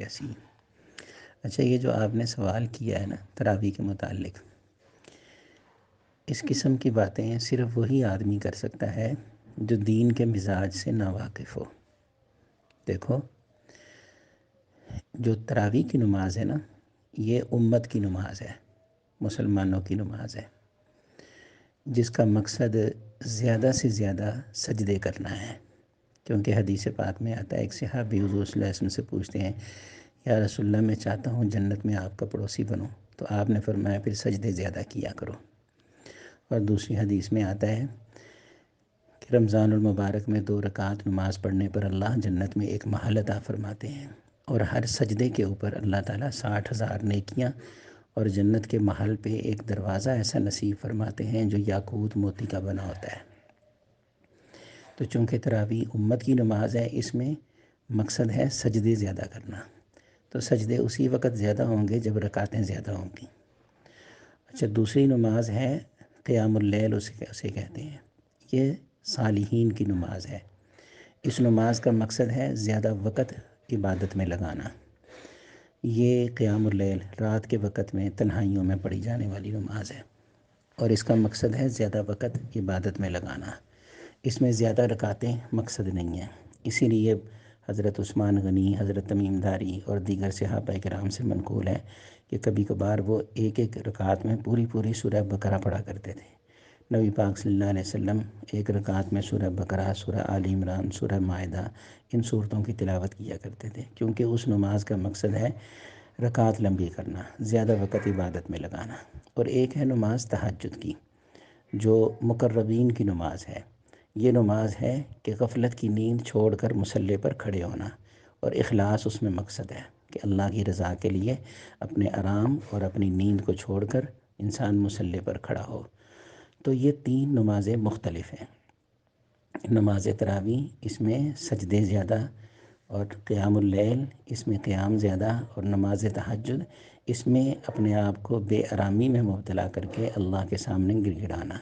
کیسی؟ اچھا، یہ جو آپ نے سوال کیا ہے نا تراویح کے متعلق، اس قسم کی باتیں صرف وہی آدمی کر سکتا ہے جو دین کے مزاج سے ناواقف ہو۔ دیکھو، جو تراویح کی نماز ہے نا، یہ امت کی نماز ہے، مسلمانوں کی نماز ہے، جس کا مقصد زیادہ سے زیادہ سجدے کرنا ہے۔ کیونکہ حدیث پاک میں آتا ہے، ایک صحابی حضور صلی اللہ علیہ وسلم سے پوچھتے ہیں، یا رسول اللہ میں چاہتا ہوں جنت میں آپ کا پڑوسی بنوں، تو آپ نے فرمایا پھر سجدے زیادہ کیا کرو۔ اور دوسری حدیث میں آتا ہے کہ رمضان المبارک میں 2 رکعت نماز پڑھنے پر اللہ جنت میں ایک محل عطا فرماتے ہیں، اور ہر سجدے کے اوپر اللہ تعالیٰ 60,000 نیکیاں اور جنت کے محل پہ ایک دروازہ ایسا نصیب فرماتے ہیں جو یاقوت موتی کا بنا ہوتا ہے۔ تو چونکہ تراویح امت کی نماز ہے، اس میں مقصد ہے سجدے زیادہ کرنا، تو سجدے اسی وقت زیادہ ہوں گے جب رکعتیں زیادہ ہوں گی۔ اچھا، دوسری نماز ہے قیام اللیل، اسے کہتے ہیں، یہ صالحین کی نماز ہے۔ اس نماز کا مقصد ہے زیادہ وقت عبادت میں لگانا۔ یہ قیام اللیل رات کے وقت میں تنہائیوں میں پڑھی جانے والی نماز ہے، اور اس کا مقصد ہے زیادہ وقت عبادت میں لگانا۔ اس میں زیادہ رکعتیں مقصد نہیں ہیں۔ اسی لیے حضرت عثمان غنی، حضرت تمیم داری اور دیگر صحابہ کرام سے منقول ہے کہ کبھی کبھار وہ ایک ایک رکعت میں پوری سورہ بقرہ پڑھا کرتے تھے۔ نبی پاک صلی اللہ علیہ وسلم ایک رکعت میں سورہ بقرہ، سورہ آل عمران، سورہ مائدہ، ان صورتوں کی تلاوت کیا کرتے تھے، کیونکہ اس نماز کا مقصد ہے رکعت لمبی کرنا، زیادہ وقت عبادت میں لگانا۔ اور ایک ہے نماز تہجد کی، جو مقربین کی نماز ہے۔ یہ نماز ہے کہ غفلت کی نیند چھوڑ کر مصلی پر کھڑے ہونا، اور اخلاص اس میں مقصد ہے کہ اللہ کی رضا کے لیے اپنے آرام اور اپنی نیند کو چھوڑ کر انسان مصلی پر کھڑا ہو۔ تو یہ 3 نمازیں مختلف ہیں۔ نماز تراویح، اس میں سجدے زیادہ، اور قیام اللیل، اس میں قیام زیادہ، اور نماز تہجد، اس میں اپنے آپ کو بے آرامی میں مبتلا کر کے اللہ کے سامنے گڑ گڑانا۔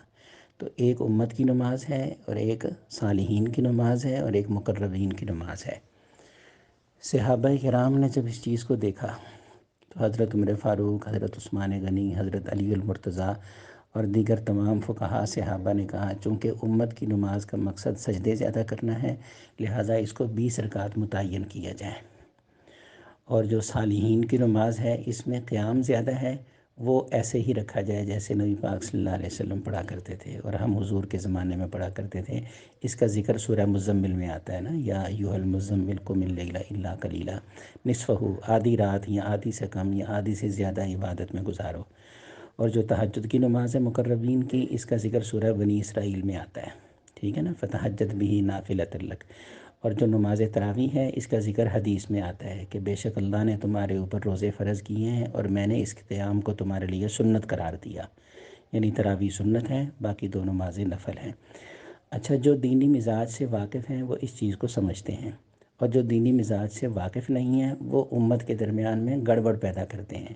تو ایک امت کی نماز ہے، اور ایک صالحین کی نماز ہے، اور ایک مقربین کی نماز ہے۔ صحابہ کرام نے جب اس چیز کو دیکھا تو حضرت عمر فاروق، حضرت عثمان غنی، حضرت علی المرتضیٰ اور دیگر تمام فقہاء صحابہ نے کہا، چونکہ امت کی نماز کا مقصد سجدے زیادہ کرنا ہے، لہٰذا اس کو 20 رکعت متعین کیا جائے۔ اور جو صالحین کی نماز ہے، اس میں قیام زیادہ ہے، وہ ایسے ہی رکھا جائے جیسے نبی پاک صلی اللہ علیہ وسلم پڑھا کرتے تھے اور ہم حضور کے زمانے میں پڑھا کرتے تھے۔ اس کا ذکر سورہ مزمل میں آتا ہے نا، یا ایھا المزمل قم اللیل الا قلیلا، نصفہ، آدھی رات یا آدھی سے کم یا آدھی سے زیادہ عبادت میں گزارو۔ اور جو تہجد کی نماز ہے مقربین کی، اس کا ذکر سورہ بنی اسرائیل میں آتا ہے، ٹھیک ہے نا، فتہجد بہ نافلۃ لک۔ اور جو نماز تراویح ہے، اس کا ذکر حدیث میں آتا ہے کہ بے شک اللہ نے تمہارے اوپر روزے فرض کیے ہیں، اور میں نے اس قیام کو تمہارے لیے سنت قرار دیا۔ یعنی تراویح سنت ہے، باقی 2 نمازیں نفل ہیں۔ اچھا، جو دینی مزاج سے واقف ہیں وہ اس چیز کو سمجھتے ہیں، اور جو دینی مزاج سے واقف نہیں ہیں وہ امت کے درمیان میں گڑبڑ پیدا کرتے ہیں۔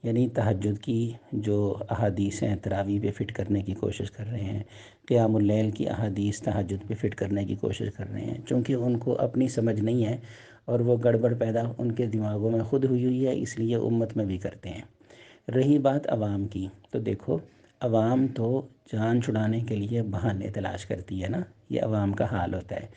یعنی تہجد کی جو احادیث ہیں تراویح پہ فٹ کرنے کی کوشش کر رہے ہیں، قیام اللیل کی احادیث تہجد پہ فٹ کرنے کی کوشش کر رہے ہیں، چونکہ ان کو اپنی سمجھ نہیں ہے، اور وہ گڑبڑ پیدا ان کے دماغوں میں خود ہوئی ہے، اس لیے امت میں بھی کرتے ہیں۔ رہی بات عوام کی، تو دیکھو، عوام تو جان چھڑانے کے لیے بہانے تلاش کرتی ہے نا، یہ عوام کا حال ہوتا ہے۔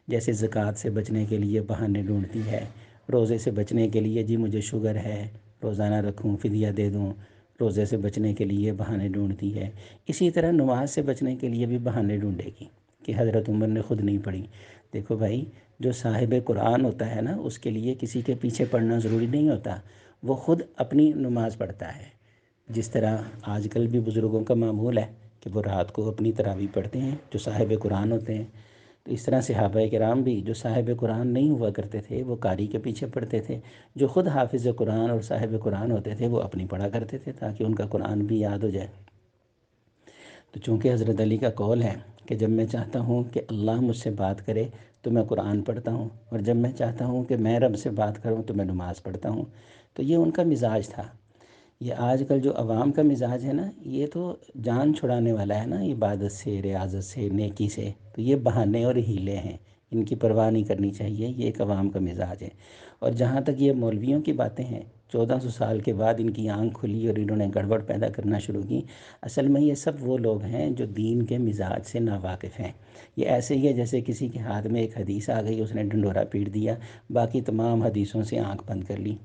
جیسے زکوٰۃ سے بچنے کے لیے بہانے ڈھونڈتی ہے، روزے سے بچنے کے لیے جی مجھے شوگر ہے، روزانہ رکھوں، فدیہ دے دوں، روزے سے بچنے کے لیے بہانے ڈھونڈتی ہے۔ اسی طرح نماز سے بچنے کے لیے بھی بہانے ڈھونڈے گی کہ حضرت عمر نے خود نہیں پڑھی۔ دیکھو بھائی، جو صاحب قرآن ہوتا ہے نا، اس کے لیے کسی کے پیچھے پڑھنا ضروری نہیں ہوتا، وہ خود اپنی نماز پڑھتا ہے۔ جس طرح آج کل بھی بزرگوں کا معمول ہے کہ وہ رات کو اپنی تراویح پڑھتے ہیں، جو صاحب قرآن ہوتے ہیں۔ تو اس طرح صحابہ کرام بھی جو صاحب قرآن نہیں ہوا کرتے تھے، وہ قاری کے پیچھے پڑھتے تھے۔ جو خود حافظ قرآن اور صاحب قرآن ہوتے تھے، وہ اپنی پڑھا کرتے تھے تاکہ ان کا قرآن بھی یاد ہو جائے۔ تو چونکہ حضرت علی کا قول ہے کہ جب میں چاہتا ہوں کہ اللہ مجھ سے بات کرے تو میں قرآن پڑھتا ہوں، اور جب میں چاہتا ہوں کہ میں رب سے بات کروں تو میں نماز پڑھتا ہوں۔ تو یہ ان کا مزاج تھا۔ یہ آج کل جو عوام کا مزاج ہے نا، یہ تو جان چھڑانے والا ہے نا، عبادت سے، ریاضت سے، نیکی سے، تو یہ بہانے اور ہیلے ہیں، ان کی پرواہ نہیں کرنی چاہیے، یہ ایک عوام کا مزاج ہے۔ اور جہاں تک یہ مولویوں کی باتیں ہیں، 1400 سال کے بعد ان کی آنکھ کھلی اور انہوں نے گڑبڑ پیدا کرنا شروع کی۔ اصل میں یہ سب وہ لوگ ہیں جو دین کے مزاج سے ناواقف ہیں۔ یہ ایسے ہی ہے جیسے کسی کے ہاتھ میں ایک حدیث آ گئی، اس نے ڈنڈورا پیٹ دیا، باقی تمام حدیثوں سے آنکھ بند کر لی۔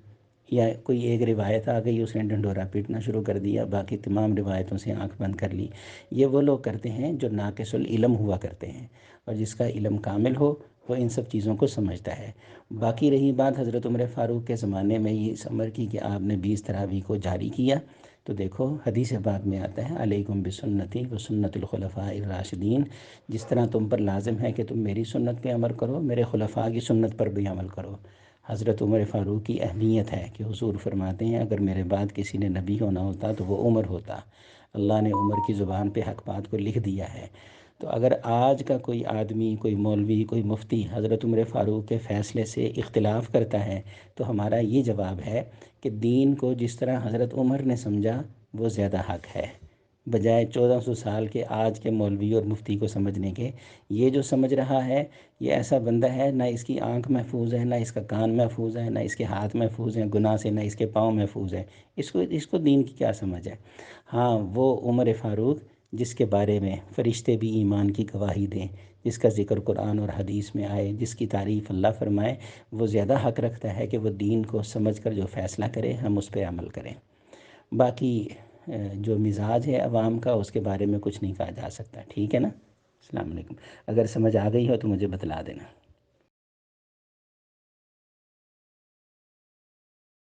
یا کوئی ایک روایت آ گئی، اس نے ڈنڈورا پیٹنا شروع کر دیا، باقی تمام روایتوں سے آنکھ بند کر لی۔ یہ وہ لوگ کرتے ہیں جو ناقص العلم ہوا کرتے ہیں، اور جس کا علم کامل ہو وہ ان سب چیزوں کو سمجھتا ہے۔ باقی رہی بات حضرت عمر فاروق کے زمانے میں اس عمر کی کہ آپ نے 20 تراویح کو جاری کیا، تو دیکھو حدیث پاک میں آتا ہے علیکم بسنتی و سنت الخلفاء الراشدین، جس طرح تم پر لازم ہے کہ تم میری سنت پہ عمل کرو، میرے خلفاء کی سنت پر بھی عمل کرو۔ حضرت عمر فاروق کی اہمیت ہے کہ حضور فرماتے ہیں اگر میرے بعد کسی نے نبی ہونا ہوتا تو وہ عمر ہوتا۔ اللہ نے عمر کی زبان پہ حق بات کو لکھ دیا ہے۔ تو اگر آج کا کوئی آدمی، کوئی مولوی، کوئی مفتی حضرت عمر فاروق کے فیصلے سے اختلاف کرتا ہے تو ہمارا یہ جواب ہے کہ دین کو جس طرح حضرت عمر نے سمجھا وہ زیادہ حق ہے، بجائے 1400 سال کے آج کے مولوی اور مفتی کو سمجھنے کے۔ یہ جو سمجھ رہا ہے یہ ایسا بندہ ہے، نہ اس کی آنکھ محفوظ ہے، نہ اس کا کان محفوظ ہے، نہ اس کے ہاتھ محفوظ ہیں گناہ سے، نہ اس کے پاؤں محفوظ ہے۔ اس کو دین کی کیا سمجھ ہے؟ ہاں، وہ عمر فاروق جس کے بارے میں فرشتے بھی ایمان کی گواہی دیں، جس کا ذکر قرآن اور حدیث میں آئے، جس کی تعریف اللہ فرمائے، وہ زیادہ حق رکھتا ہے کہ وہ دین کو سمجھ کر جو فیصلہ کرے ہم اس پہ عمل کریں۔ باقی جو مزاج ہے عوام کا اس کے بارے میں کچھ نہیں کہا جا سکتا، ٹھیک ہے نا؟ السلام علیکم۔ اگر سمجھ آ گئی ہو تو مجھے بتلا دینا۔